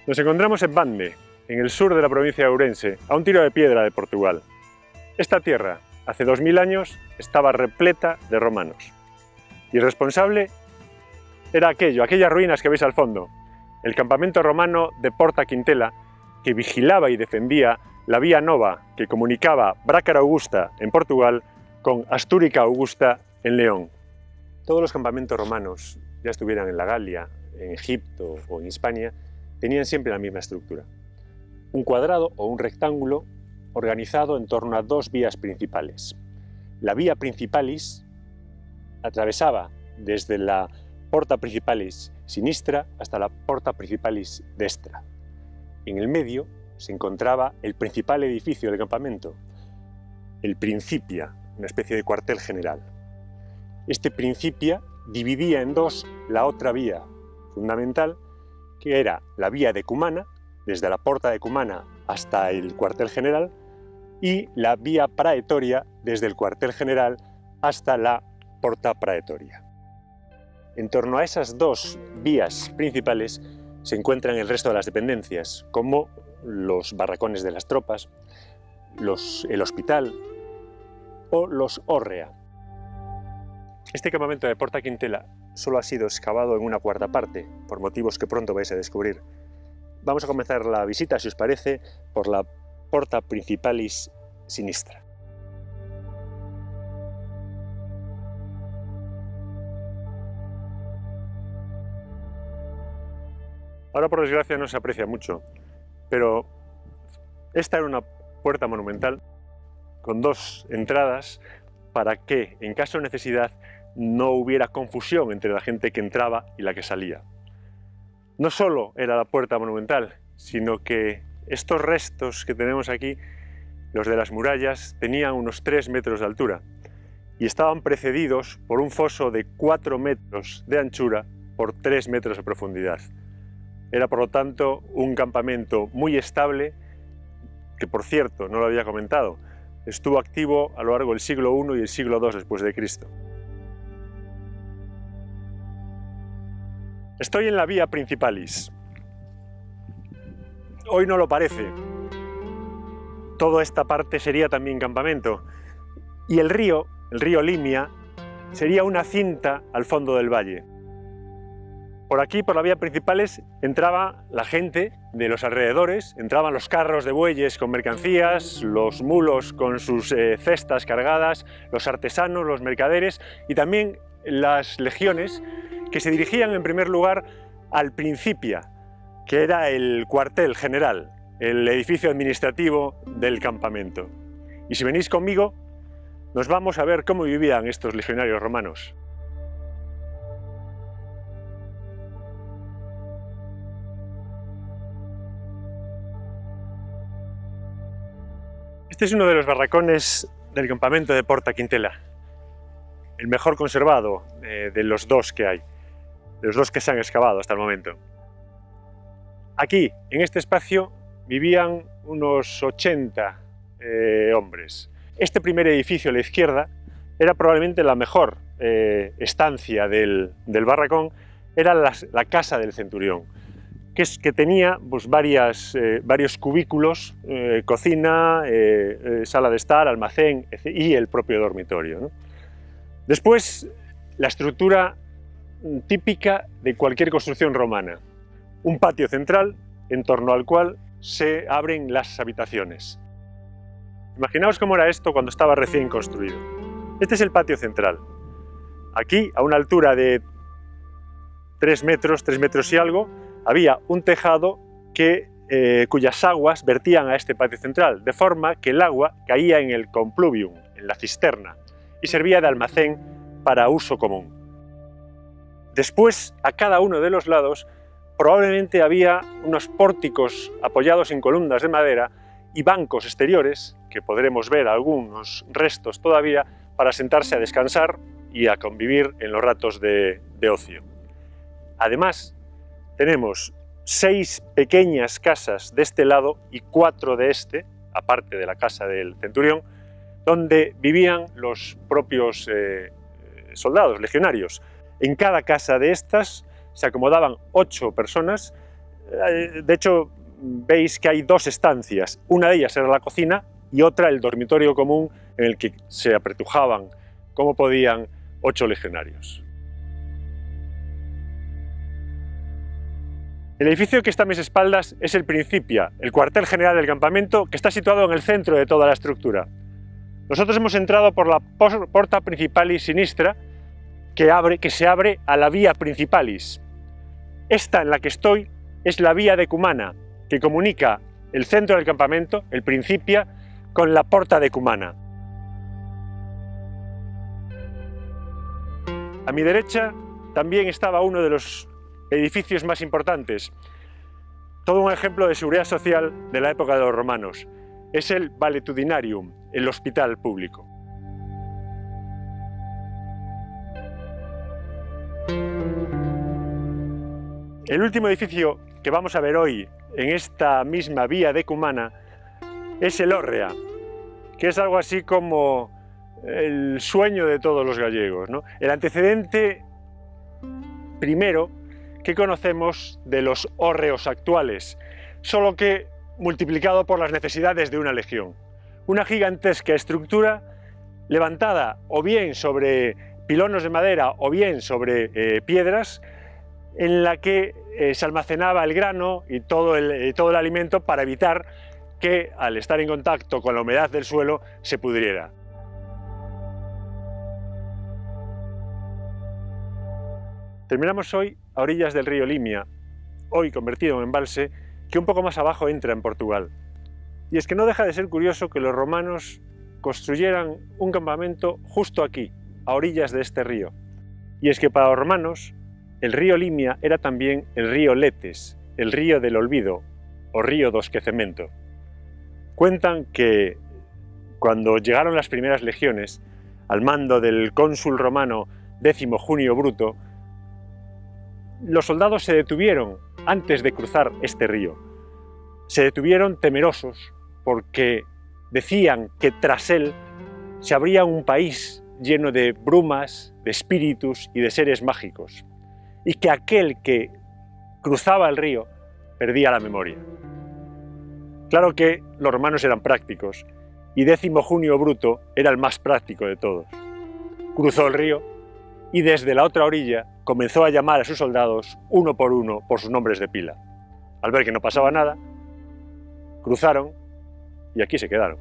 Nos encontramos en Bande, en el sur de la provincia de Ourense, a un tiro de piedra de Portugal. Esta tierra, hace 2000 años, estaba repleta de romanos. Y el responsable era aquellas ruinas que veis al fondo, el campamento romano de Porta Quintela, que vigilaba y defendía la vía nova que comunicaba Brácara Augusta en Portugal con Astúrica Augusta en León. Todos los campamentos romanos, ya estuvieran en la Galia, en Egipto o en Hispania, tenían siempre la misma estructura. Un cuadrado o un rectángulo organizado en torno a dos vías principales. La vía principalis atravesaba desde la Porta Principalis Sinistra hasta la Porta Principalis Destra. En el medio se encontraba el principal edificio del campamento, el Principia, una especie de cuartel general. Este Principia dividía en dos la otra vía fundamental, que era la vía decumana, desde la Porta Decumana hasta el cuartel general, y la vía praetoria, desde el cuartel general hasta la Porta Praetoria. En torno a esas dos vías principales se encuentran el resto de las dependencias, como los barracones de las tropas, el hospital o los hórrea. Este campamento de Porta Quintela solo ha sido excavado en una cuarta parte, por motivos que pronto vais a descubrir. Vamos a comenzar la visita, si os parece, por la Porta Principalis Sinistra. Ahora, por desgracia, no se aprecia mucho, pero esta era una puerta monumental con dos entradas para que, en caso de necesidad, no hubiera confusión entre la gente que entraba y la que salía. No solo era la puerta monumental, sino que estos restos que tenemos aquí, los de las murallas, tenían unos 3 metros de altura y estaban precedidos por un foso de 4 metros de anchura por 3 metros de profundidad. Era, por lo tanto, un campamento muy estable, que, por cierto, no lo había comentado, estuvo activo a lo largo del siglo I y el siglo II después de Cristo. Estoy en la vía Principalis. Hoy no lo parece. Toda esta parte sería también campamento. Y el río Limia, sería una cinta al fondo del valle. Por aquí, por la vía Principalis, entraba la gente de los alrededores, entraban los carros de bueyes con mercancías, los mulos con sus cestas cargadas, los artesanos, los mercaderes y también las legiones que se dirigían en primer lugar al Principia, que era el cuartel general, el edificio administrativo del campamento. Y si venís conmigo, nos vamos a ver cómo vivían estos legionarios romanos. Este es uno de los barracones del campamento de Porta Quintela, el mejor conservado de los dos que hay, de los dos que se han excavado hasta el momento. Aquí, en este espacio, vivían unos 80 hombres. Este primer edificio a la izquierda era probablemente la mejor estancia del barracón, era la casa del centurión, que tenía pues, varios cubículos, cocina, sala de estar, almacén y el propio dormitorio, ¿no? Después, la estructura típica de cualquier construcción romana. Un patio central en torno al cual se abren las habitaciones. Imaginaos cómo era esto cuando estaba recién construido. Este es el patio central. Aquí, a una altura de 3 metros y algo, había un tejado cuyas aguas vertían a este patio central, de forma que el agua caía en el compluvium, en la cisterna, y servía de almacén para uso común. Después, a cada uno de los lados, probablemente había unos pórticos apoyados en columnas de madera y bancos exteriores, que podremos ver algunos restos todavía, para sentarse a descansar y a convivir en los ratos de ocio. Además, tenemos 6 pequeñas casas de este lado y 4 de este, aparte de la casa del centurión, donde vivían los propios soldados, legionarios. En cada casa de estas se acomodaban 8 personas De hecho, veis que hay dos estancias. Una de ellas era la cocina y otra el dormitorio común en el que se apretujaban como podían 8 legionarios. El edificio que está a mis espaldas es el Principia, el cuartel general del campamento, que está situado en el centro de toda la estructura. Nosotros hemos entrado por la Porta Principalis Sinistra, que se abre a la Vía Principalis. Esta en la que estoy es la Vía Decumana, que comunica el centro del campamento, el Principia, con la Porta Decumana. A mi derecha también estaba uno de los edificios más importantes, todo un ejemplo de seguridad social de la época de los romanos. Es el Valetudinarium, el hospital público. El último edificio que vamos a ver hoy en esta misma Vía Decumana es el Hórrea, que es algo así como el sueño de todos los gallegos, ¿no? El antecedente primero que conocemos de los hórreos actuales, solo que multiplicado por las necesidades de una legión. Una gigantesca estructura levantada o bien sobre pilonos de madera o bien sobre piedras, en la que se almacenaba el grano y todo el alimento para evitar que, al estar en contacto con la humedad del suelo, se pudriera. Terminamos hoy a orillas del río Limia, hoy convertido en embalse, que un poco más abajo entra en Portugal. Y es que no deja de ser curioso que los romanos construyeran un campamento justo aquí, a orillas de este río. Y es que para los romanos, el río Limia era también el río Letes, el río del olvido, o río do esquecemento. Cuentan que cuando llegaron las primeras legiones, al mando del cónsul romano Décimo Junio Bruto, los soldados se detuvieron antes de cruzar este río. Se detuvieron temerosos porque decían que tras él se abría un país lleno de brumas, de espíritus y de seres mágicos, y que aquel que cruzaba el río perdía la memoria. Claro que los romanos eran prácticos y Décimo Junio Bruto era el más práctico de todos. Cruzó el río y desde la otra orilla comenzó a llamar a sus soldados uno por sus nombres de pila. Al ver que no pasaba nada, cruzaron y aquí se quedaron.